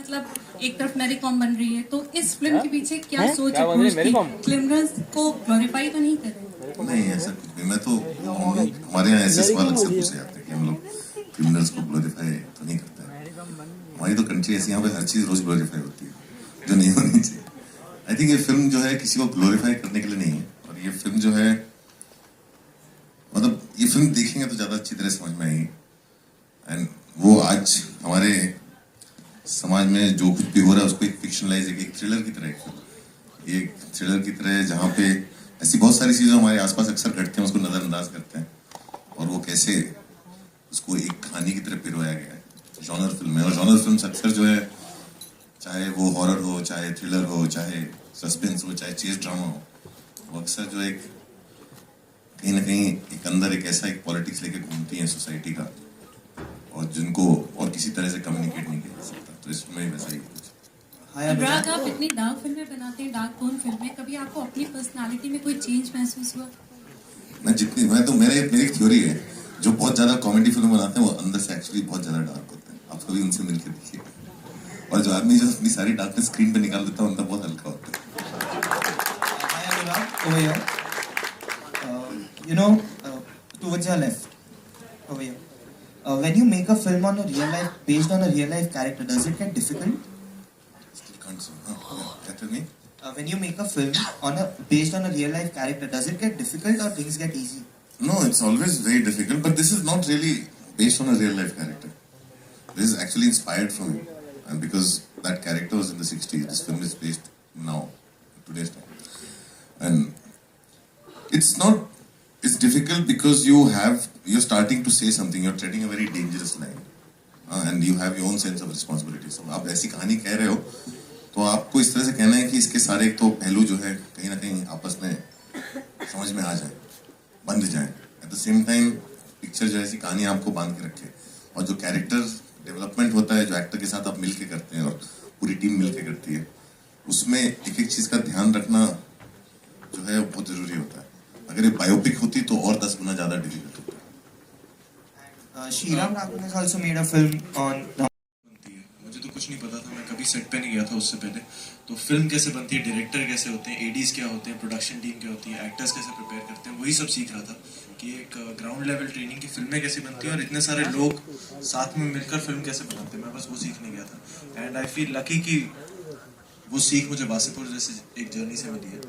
मतलब एक तरफ मैरी कॉम बन रही है, तो इस फिल्म के पीछे क्या सोच है? क्रिमिनल्स को ग्लोरीफाई तो नहीं कर रहे? नहीं, ऐसा कुछ नहीं। मैं तो हमारे यहाँ ऐसे सवाल अक्सर पूछे जाते हैं कि हम लोग क्रिमिनल्स को ग्लोरीफाई तो नहीं करते। हमारी तो कंट्री ऐसी, यहाँ पे हर चीज रोज ग्लोरीफाई होती है जो नहीं होनी चाहिए। आई थिंक ये फिल्म जो है किसी को ग्लोरीफाई करने के लिए नहीं है, और ये फिल्म जो है मतलब ये फिल्म देखेंगे तो ज्यादा अच्छी तरह समझ में आएगी। एंड वो आज हमारे समाज में जो कुछ भी हो रहा है उसको एक फिक्शनलाइज, एक थ्रिलर की तरह, एक थ्रिलर की तरह जहाँ पे ऐसी बहुत सारी चीजें हमारे आसपास अक्सर घटते हैं उसको नजरअंदाज करते हैं, और वो कैसे उसको एक कहानी की तरह पिरोया गया है। जॉनर फिल्म है, और जॉनर फिल्म अक्सर जो है, चाहे वो हॉरर हो, चाहे थ्रिलर हो, चाहे सस्पेंस हो, चाहे चेस ड्रामा हो, वो अक्सर जो एक कहीं ना कहीं एक अंदर एक ऐसा एक पॉलिटिक्स लेके घूमती है सोसाइटी का, और जिनको और किसी तरह से कम्युनिकेट नहीं किया जा सकता। तो इसमें वैसा ही कुछ। अनुराग, आप इतनी डार्क फिल्में बनाते हैं, डार्क टोन फिल्में, कभी आपको अपनी पर्सनालिटी में कोई चेंज महसूस हुआ? मेरी थ्योरी है, जो बहुत ज्यादा कॉमेडी फिल्म बनाते हैं वो अंदर से एक्चुअली बहुत ज्यादा डार्क होते हैं। आप कभी उनसे मिलकर देखिए, और जो आदमी जो अपनी सारी डार्कनेस स्क्रीन पे निकाल देता है उनका बहुत हल्का होता है। Towards your left, over here. When you make a film on a real life, based on a real life character, does it get difficult? Still can't say. Tell me. When you make a film based on a real life character, does it get difficult or things get easy? No, it's always very difficult, but this is not really based on a real life character. This is actually inspired from him, and because that character was in the 60s, this film is based now, today's time, and it's difficult because you're starting to say something, you're treading a very dangerous line, and you have your own sense of responsibility. So आप ऐसी कहानी कह रहे हो तो आपको इस तरह से कहना है कि इसके सारे एक तो पहलू जो है कहीं ना कहीं आपस में समझ में आ जाए, बंध जाए। At the same time picture जो ऐसी कहानी आपको बांध के रखे, और जो कैरेक्टर डेवलपमेंट होता है जो एक्टर के साथ आप मिलके करते हैं और पूरी टीम मिलके करती है, उसमें एक एक चीज का ध्यान रखना जो है बहुत जरूरी होता है। अगर ये बायोपिक होती तो और 10 गुना ज्यादा डिफिकल्ट होता है। Sriram Raghavan has also made a film on. मुझे तो कुछ नहीं पता था, मैं कभी सेट पे नहीं गया था उससे पहले। तो फिल्म कैसे बनती है, डायरेक्टर कैसे होते हैं, एडीज क्या होते हैं, प्रोडक्शन टीम क्या होती है, एक्टर्स कैसे प्रिपेयर करते हैं, वही सब सीख रहा था कि एक ग्राउंड लेवल ट्रेनिंग की फिल्में कैसे बनती है और इतने सारे लोग साथ में मिलकर फिल्म कैसे बनाते हैं। मैं बस वो सीखने गया था, एंड आई फील लकी कि वो सीख मुझे बासीपुर जैसे एक जर्नी से मिली है,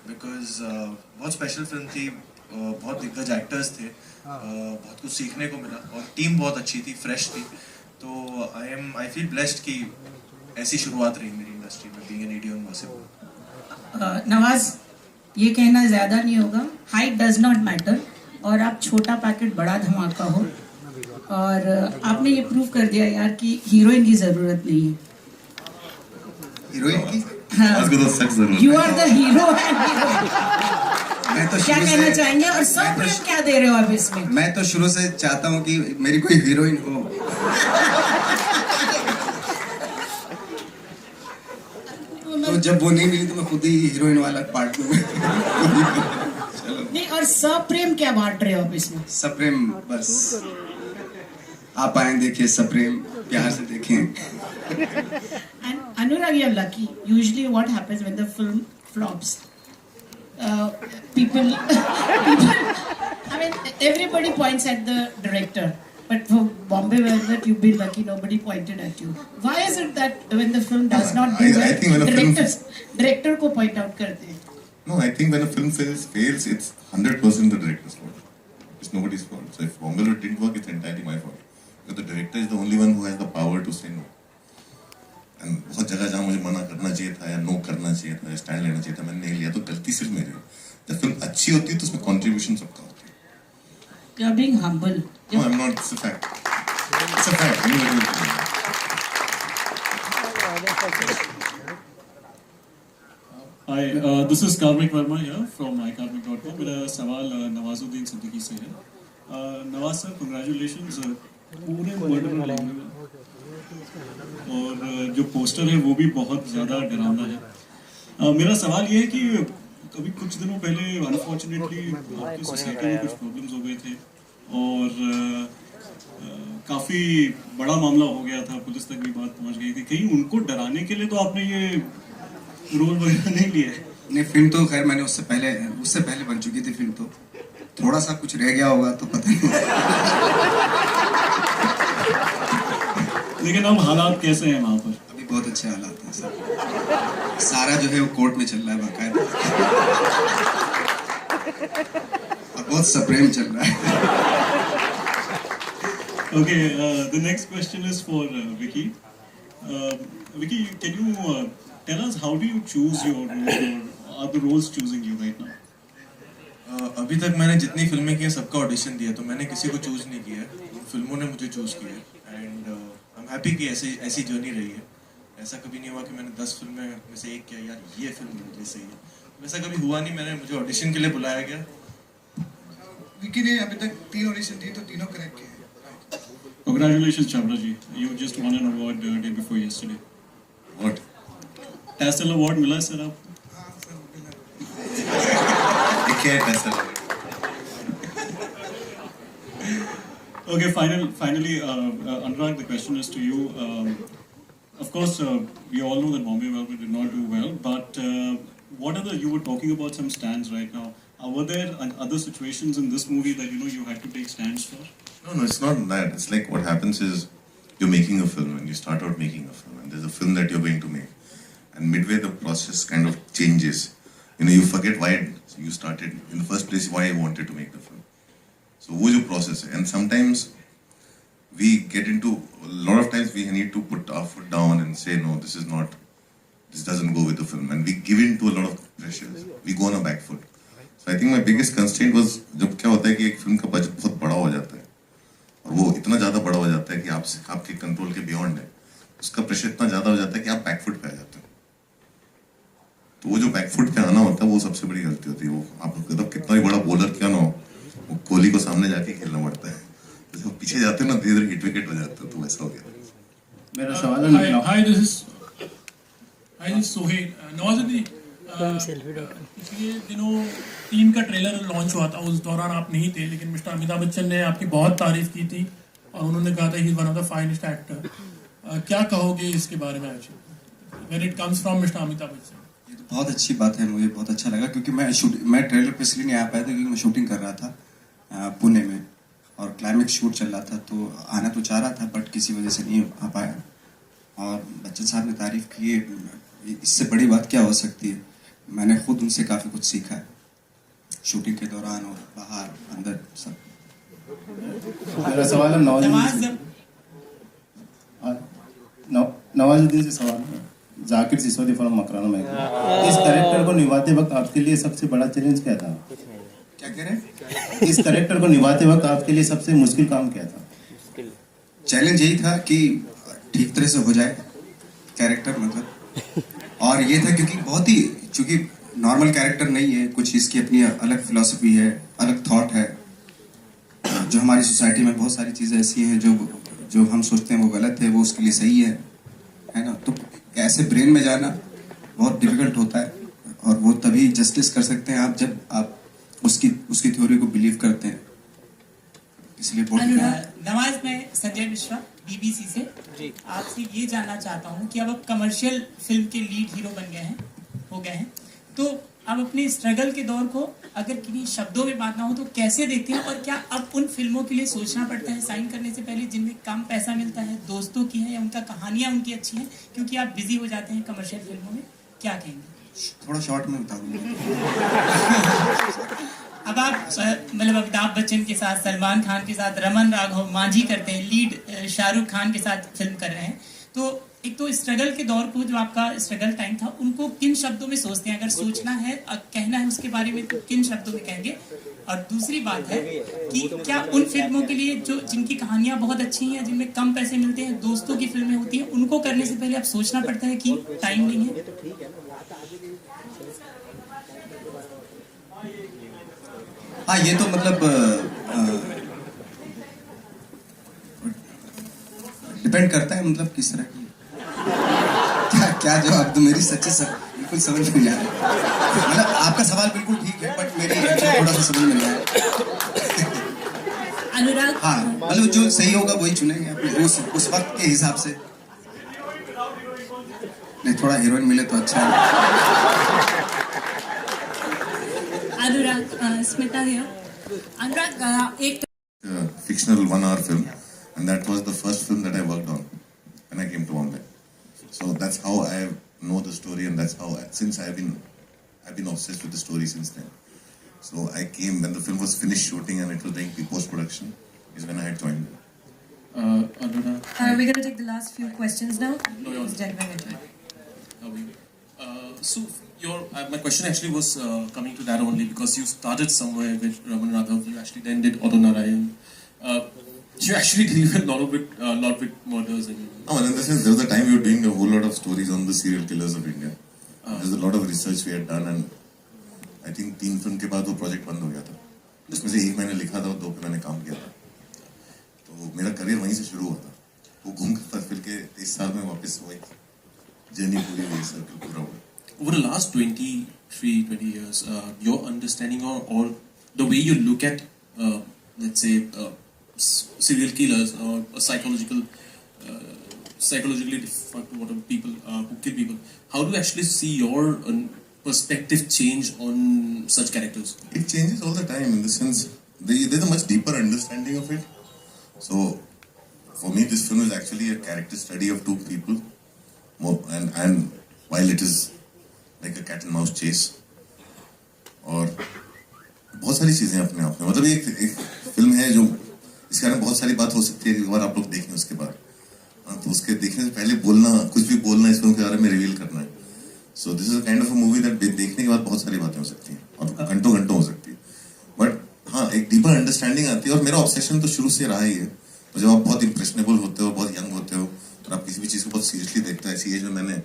बिकॉज बहुत स्पेशल फिल्म थी, बहुत दिग्गज एक्टर्स थे, बहुत कुछ सीखने को मिला, और टीम बहुत अच्छी थी, फ्रेश थी। तो आई फील ब्लेस्ड कि ऐसी शुरुआत रही मेरी इंडस्ट्री में, being an AD on Wasseypur. Nawaz, ये कहना ज्यादा नहीं होगा, हाइट डज नॉट मैटर, और आप छोटा पैकेट बड़ा धमाका हो, और आपने ये प्रूव कर दिया यार कि हीरोइन की जरूरत नहीं है। हीरोइन की? हाँ, यू आर द हीरो। मैं तो क्या कहना चाहेंगे, और सब क्या दे रहे हो आप इसमें? मैं तो शुरू से चाहता हूँ कि मेरी कोई हीरोइन हो। तो जब वो नहीं मिली तो मैं खुद ही हीरोइन वाला पार्ट लूँ। नहीं, और सप्रेम क्या बांट रहे हो आप इसमें? सप्रेम बस आप आए देखिए, सप्रेम प्यार से देखें। And Anurag, you're lucky. Usually what happens when the film flops, people, I mean, everybody points at the director. But for Bombay Velvet, you've been lucky, nobody pointed at you. Why is it that when the film does not do well, director को point out करते हैं? No, I think when a film fails, it's 100% the director's fault. It's nobody's fault. So if Bombay Velvet didn't work, it's entirely my fault. Because the director is the only one who has the power to say no. And बहुत जगह जहाँ मुझे मना करना चाहिए था या no करना चाहिए था या स्टैंड लेना चाहिए था, मैंने नहीं लिया, तो गलती सिर्फ मेरी है। जब फिल्म अच्छी होती है तो उसमें कंट्रीब्यूशन सबका होता है। You're being humble. No, I'm not. It's a fact. It's a fact. Hi, this is Karmik Verma here from mykarmik.com. मेरा सवाल नवाजुद्दीन सिद्दीकी से है। नवाज सर, कंग्रेचुलेशंस पूरे वर्ल्ड में लगे हुए, और जो पोस्टर है वो भी बहुत ज़्यादा डरावना है। मेरा सवाल ये है कि कभी कुछ दिनों पहले अनफॉर्चुनेटली आपकी सोसाइटी में कुछ प्रॉब्लम्स हो गए थे, और काफी बड़ा मामला हो गया था, पुलिस तक भी बात पहुंच गई थी, कहीं उनको डराने के लिए तो आपने ये रोल वगैरह नहीं लिया है? नहीं, फिल्म तो खैर मैंने उससे पहले बन चुकी थी फिल्म, तो थोड़ा सा कुछ रह गया होगा तो पता नहीं। लेकिन अब हालात कैसे हैं वहां पर? अभी बहुत अच्छे हालात हैं सर, सारा जो है वो कोर्ट में चल रहा है बाकायदा, और बहुत सप्रेम चल रहा है। Okay, the next question is for Vicky. Vicky, can you tell us how do you choose your roles, or are the roles choosing you right now? अभी तक मैंने जितनी फिल्में की हैं सबका ऑडिशन दिया, तो मैंने किसी को चूज नहीं किया है, फिल्मों ने मुझे चूज किया है। एंड आई एम हैप्पी कि ऐसी जर्नी रही है। ऐसा कभी नहीं हुआ कि मैंने 10 फिल्में में से एक किया, यार ये फिल्म मेरे लिए सही है, वैसा कभी हुआ नहीं। मुझे ऑडिशन के लिए बुलाया गया। विकी ने अभी तक 3 ऑडिशन दिए, तो तीनों करेक्ट किए। Congratulations, Chabra ji. You just won an award day before yesterday. What? TESOL award मिला सर आपको? हाँ सर, मिला। देखिए ऐसा Okay, finally, Anurag, the question is to you. Of course, we all know that Bombay Velvet did not do well, but you were talking about some stands right now. Were there other situations in this movie that you had to take stands for? No, it's not that. It's like what happens is you're making a film and you start out making a film and there's a film that you're going to make. And midway the process kind of changes. You forget why you started in the first place, why you wanted to make the film. So वो जो process है. And sometimes we get into, a lot of times we need to put our foot down and say, no, this doesn't go with the film. And we give in to a lot of pressures. We go on a back foot. So I think my biggest constraint was जब क्या होता है कि एक film का budget बहुत बड़ा हो जाता है और वो इतना ज़्यादा बड़ा हो जाता है कि आपके कंट्रोल के बियॉन्ड है, उसका प्रेशर इतना ज़्यादा हो जाता है कि आप बैकफुट पे आ जाते हो। तो वो जो बैकफुट पे आना होता है वो सबसे बड़ी गलती होती है। वो आप मतलब कितना भी बड़ा बॉलर क्यों ना हो, वो कोहली को सामने जाके खेलना पड़ता है। जैसे वो पीछे जाते हैं ना, धीरे धीरे हिट विकेट हो जाते हो, तो वैसा हो गया। मेरा सवाल है, hi this is Sohail. Nawazuddin, पिछले दिनों 3 का ट्रेलर लॉन्च हुआ था, उस दौरान आप नहीं थे, लेकिन मिस्टर अमिताभ बच्चन ने आपकी बहुत तारीफ की थी और उन्होंने कहा था he is one of the finest actor. क्या कहोगे इसके बारे में आज, when it comes from mister Amitabh Bachchan? ये तो बहुत अच्छी बात है, मुझे बहुत अच्छा लगा, क्योंकि मैं ट्रेलर पे इसलिए नहीं आ पाया था क्योंकि मैं शूटिंग कर रहा था पुणे में और क्लाइमेक्स शूट चल रहा था, तो आना तो चाह रहा था बट किसी वजह से नहीं आ पाया। और बच्चन साहब ने तारीफ की है, इससे बड़ी बात क्या हो सकती है। मैंने खुद उनसे काफ़ी कुछ सीखा है शूटिंग के दौरान और बाहर अंदर सब। मेरा सवाल है नवाजुद्दीन से सवाल है। जाकिर सिसोदी फ्रॉम मकराना में, इस कैरेक्टर को निभाते वक्त आपके लिए सबसे बड़ा चैलेंज क्या था? क्या कह रहे हैं? इस कैरेक्टर को निभाते वक्त आपके लिए सबसे मुश्किल काम क्या था? चैलेंज यही था कि ठीक तरह से हो जाए कैरेक्टर, मतलब, और ये था क्योंकि बहुत ही, चूंकि नॉर्मल कैरेक्टर नहीं है, कुछ इसकी अपनी अलग फिलॉसफी है, अलग थॉट है। जो हमारी सोसाइटी में बहुत सारी चीज़ें ऐसी हैं जो हम सोचते हैं वो गलत है, वो उसके लिए सही है ना। तो ऐसे ब्रेन में जाना बहुत डिफिकल्ट होता है, और वो तभी जस्टिस कर सकते हैं आप जब आप उसकी थ्योरी को बिलीव करते हैं। इसलिए नवाज, मैं संजय मिश्रा BBC से आपसे ये जानना चाहता हूँ कि अब आप कमर्शियल फिल्म के लीड हीरो हो गए हैं, तो अब अपने स्ट्रगल के दौर को अगर किन्हीं शब्दों में बांटना हो तो कैसे देखते हैं, और क्या अब उन फिल्मों के लिए सोचना पड़ता है साइन करने से पहले जिनमें कम पैसा मिलता है, दोस्तों की है या उनका कहानियाँ उनकी अच्छी हैं, क्योंकि आप बिजी हो जाते हैं कमर्शियल फिल्मों में? क्या कहेंगे? थोड़ा शॉर्ट में बता दूंगा। अब आप मतलब अमिताभ बच्चन के साथ, सलमान खान के साथ, रमन राघव, मांझी करते हैं, लीड शाहरुख खान के साथ फिल्म कर रहे हैं, तो एक तो स्ट्रगल के दौर को, जो आपका स्ट्रगल टाइम था, उनको किन शब्दों में सोचते हैं? अगर सोचना है, कहना है उसके बारे में, तो किन शब्दों में कहेंगे? और दूसरी बात है कि क्या उन फिल्मों के लिए जिनकी कहानियां बहुत अच्छी हैं, जिनमें कम पैसे मिलते हैं, दोस्तों की फिल्में होती हैं, उनको करने से पहले अब सोचना पड़ता है कि टाइम नहीं है? हाँ, ये तो मतलब डिपेंड करता है, मतलब किस तरह की क्या जवाब दूं, मेरी सच्ची बिल्कुल समझ में नहीं आ रहा। मतलब आपका सवाल बिल्कुल ठीक है, बट मेरी थोड़ा सा समझ में नहीं आया। अनुराग, हाँ, मतलब जो सही होगा वही चुनेंगे अपने उस वक्त के हिसाब से। नहीं, थोड़ा हीरोइन मिले तो अच्छा है। अनुराग, स्मिता here. अनुराग, एक fictional 1 hour film, and that was the first film that I worked on when I came to Bombay. So that's how I know the story, and that's how since I've been obsessed with the story since then. So I came when the film was finished shooting and it was doing post production is when I had joined. Anurag, we're going to take the last few questions now. No, you're- This gentleman will join. So my question actually was coming to that only because you started somewhere with Raman Raghav. You actually then did Auto Narayan. You actually deal with a lot with murders and. No, and in the sense, there was a time we were doing a whole lot of stories on the serial killers of India. There's a lot of research we had done, and I think 3 film के बाद वो project बंद हो गया था, जिसमें से 1 मैंने लिखा था और 2 पे मैंने काम किया था। तो मेरा करियर वहीं से शुरू हुआ था। वो घूम कर फिर के 23 साल में वापस वही जर्नी पूरी हुई, सर्कल पूरा हुआ। Over the last 20 years, your understanding or the way you look at, let's say, serial killers or psychologically different people who kill people, how do you actually see your perspective change on such characters? It changes all the time in the sense there's a much deeper understanding of it. So for me, this film is actually a character study of 2 people, and while it is like a cat and mouse chase, और बहुत सारी चीजें अपने आप में, मतलब एक film है जो इसके बारे में बहुत सारी बात हो सकती है, एक बार आप लोग देखें उसके बाद, तो उसके देखने से पहले कुछ भी बोलना इस फिल्म के बारे में रिवील करना है। So this is a kind of a movie that देखने के बाद बहुत सारी बातें हो सकती हैं और घंटों हो सकती है, बट हाँ एक डीपर अंडरस्टैंडिंग आती है। और मेरा ऑब्सेशन तो शुरू से रहा ही है, और जब आप बहुत इम्प्रेशनेबल होते हो, बहुत यंग होते हो और आप किसी भी चीज़ को बहुत सीरियसली देखते हो, ऐसी एज में मैंने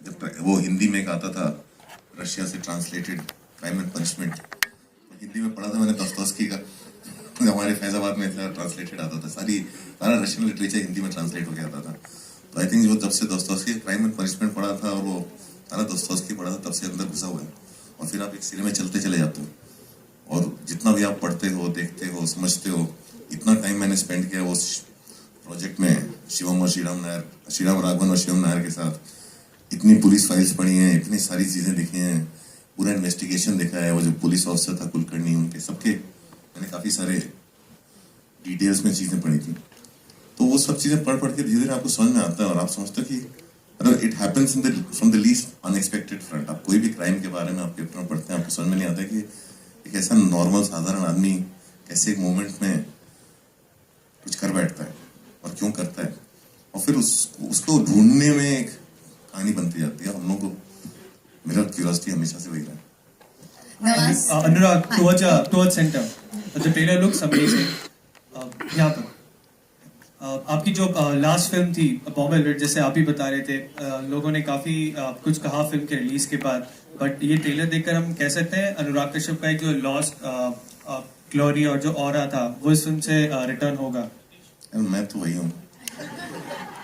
जब वो हिंदी में एक आता था रशिया से translated crime and punishment, Hindi में पढ़ा था मैंने दोस्तोवस्की का, हमारे फैजाबाद में ट्रांसलेटेड आता था, सारा रशियन लिटरेचर हिंदी में ट्रांसलेट हो गया आता था। तो आई थिंक जो तब से दोस्तोवस्की क्राइम एंड पनिशमेंट पढ़ा था और वो सारा दोस्तोवस्की पढ़ा था, तब से अंदर घुसा हुआ है। और फिर आप एक सिरे में चलते चले जाते हो, और जितना भी आप पढ़ते हो, देखते हो, समझते हो, इतना टाइम मैंने स्पेंड किया वो प्रोजेक्ट में शिवम और श्रीराम राघवन और शिवम नायर के साथ। इतनी पुलिस फाइल्स पढ़ी हैं, इतनी सारी चीज़ें देखी हैं, पूरा इन्वेस्टिगेशन देखा है। वो जो पुलिस ऑफिसर था कुलकर्णी, उनके सबके मैंने काफ़ी सारे डिटेल्स में चीज़ें पढ़ी थी। तो वो सब चीज़ें पढ़ के धीरे धीरे आपको समझ में आता है, और आप समझते हो कि मतलब it happens from the least unexpected front. आप कोई भी क्राइम के बारे में आप पेपर में पढ़ते हैं, आपको समझ में नहीं आता कि एक ऐसा नॉर्मल साधारण आदमी कैसे एक मोमेंट में कुछ कर बैठता है और क्यों करता है, और फिर उसको ढूंढने में एक कहानी बनती जाती है। हम लोगों को मेरा क्यूरियोसिटी हमेशा से वही रहा। Anurag, towards center. The trailer looks amazing. यहाँ पर आपकी जो लास्ट फिल्म थी बॉम्बे वेलवेट, जैसे आप ही बता रहे थे, लोगों ने काफ़ी कुछ कहा फिल्म के रिलीज के बाद, बट ये ट्रेलर देखकर हम कह सकते हैं अनुराग कश्यप का एक जो लॉस्ट ग्लोरी और जो ऑरा था वो इस फिल्म से रिटर्न होगा। मैं तो वही हूँ,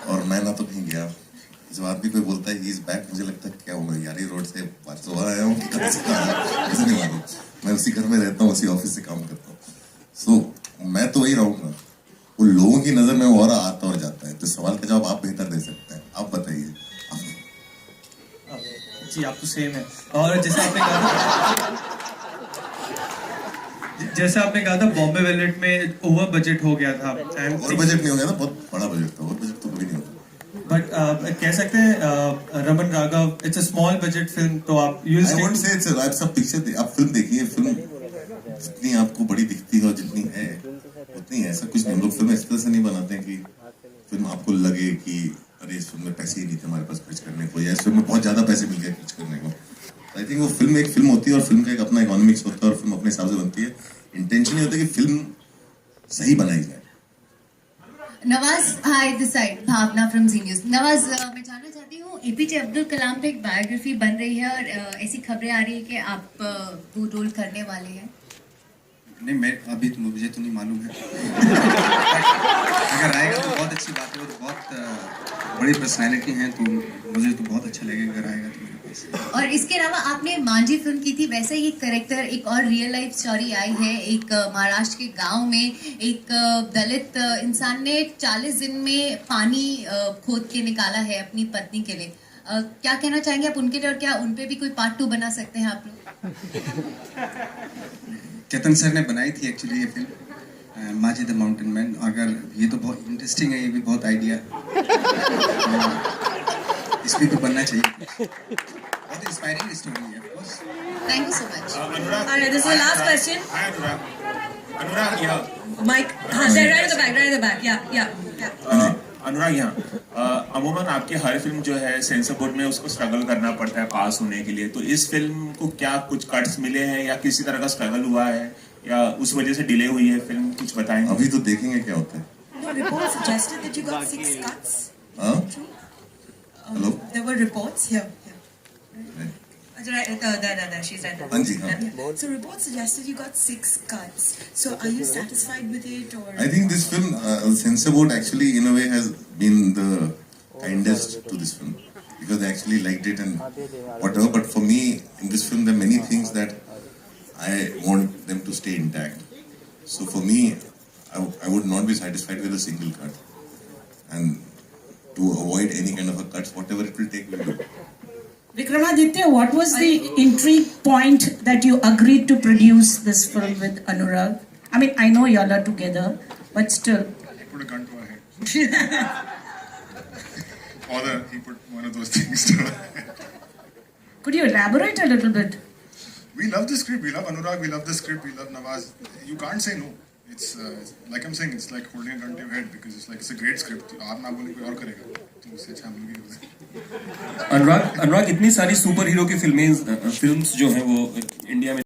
और मैं ना तो कहीं गया। जब आदमी कोई बोलता है ही इज बैक, मुझे लगता है क्या होगा यार, ये रोड से वार्सोवा आया हूँ, ऐसे नहीं मालूम। मैं उसी घर में रहता हूँ, उसी ऑफिस से काम करता हूँ। सो मैं तो वही रहूँगा। वो लोगों की नजर में और आता और जाता है, तो सवाल का जवाब आप बेहतर दे सकते हैं, आप बताइए। जी आप तो सेम है। और जैसे आपने कहा था बॉम्बे वेलवेट में ओवर बजट हो गया था। ओवर बजट नहीं हो गया था, बहुत बड़ा बजट था। ओवर बजट तो कभी नहीं होता, बट कह सकते हैं Raman Raghav it's a small budget film. तो आप आई वोंट से इट्स आप सब पिक्चर आप फिल्म देखिए, फिल्म जितनी आपको बड़ी दिखती है और जितनी है उतनी है, ऐसा कुछ नहीं। हम लोग फिल्म इस तरह से नहीं बनाते हैं कि फिल्म आपको लगे कि अरे इस फिल्म में पैसे ही नहीं थे हमारे पास खर्च करने को, या इस फिल्म में बहुत ज्यादा पैसे मिल गए खर्च करने को। आई थिंक वो फिल्म एक फिल्म होती है, और फिल्म का एक अपना इकोनॉमिक्स होता है, और फिल्म अपने हिसाब से बनती है। इंटेंशन ये होता है कि फिल्म सही बनाई जाए। Nawaz, hi this side Bhavna from Zee news. Nawaz, मैं जानना चाहती हूँ एपीजे अब्दुल कलाम पे एक बायोग्राफी बन रही है, और ऐसी खबरें आ रही है कि आप वो रोल करने वाले हैं। नहीं, मैं अभी तो मुझे नहीं मालूम है। अगर आएगा तो बहुत अच्छी बात है, वो तो बहुत बड़ी पर्सनैलिटी हैं, तो मुझे तो बहुत अच्छा लगेगा अगर आएगा तो मेरे पास। और इसके अलावा आपने मांझी फिल्म की थी, वैसे ही एक करेक्टर, एक और रियल लाइफ स्टोरी आई है। एक महाराष्ट्र के गांव में एक दलित इंसान ने 40 दिन में पानी खोद के निकाला है अपनी पत्नी के लिए। क्या कहना चाहेंगे आप उनके लिए, और क्या उनपे भी कोई पार्ट 2 बना सकते हैं आप लोग? केतन सर ने बनाई थी एक्चुअली ये फिल्म, माजी द माउंटेन मैन। अगर ये तो बहुत इंटरेस्टिंग है, ये भी बहुत आइडिया, इसमें तो बनना चाहिए। बहुत इंस्पायरिंग स्टोरी है, of course. Thank you so much. Alright, this is the last question. Hi, Anurag, yeah. Mike, there, right at the back, yeah. अनुराग यहाँ अमूमन आपके हर फिल्म जो है सेंसर बोर्ड में उसको स्ट्रगल करना पड़ता है पास होने के लिए, तो इस फिल्म को क्या कुछ कट्स मिले हैं या किसी तरह का स्ट्रगल हुआ है या उस वजह से डिले हुई है फिल्म, कुछ बताएंगे? अभी तो देखेंगे क्या होता है। No, reports suggested that you got 6 cuts. हाँ? Hello? There were reports here. Right, she's right there. हाँ जी, हाँ। Yeah. So reports suggested you got 6 cuts. So are you satisfied with it, or? I think this film, Censor Board actually in a way has been the kindest to this film because they actually liked it and whatever. But for me, in this film, there are many things that I want them to stay intact. So for me, I would not be satisfied with a single cut. And to avoid any kind of a cuts, whatever it will take, we'll do. Vikramaditya, what was the intrigue point that you agreed to produce this film with Anurag? I mean, I know y'all are together, but still. He put a gun to our head. Or he put one of those things to our head. Could you elaborate a little bit? We love the script, we love Anurag, we love the script, we love Nawaz. You can't say no. It's like I'm saying, it's like holding a gun to your head because it's like it's a great script. आप ना बोले कोई और करेगा, तो उससे अच्छा हम लोग ही होगा। अनुराग, इतनी सारी सुपर हीरो की फिल्म्स जो हैं वो इंडिया में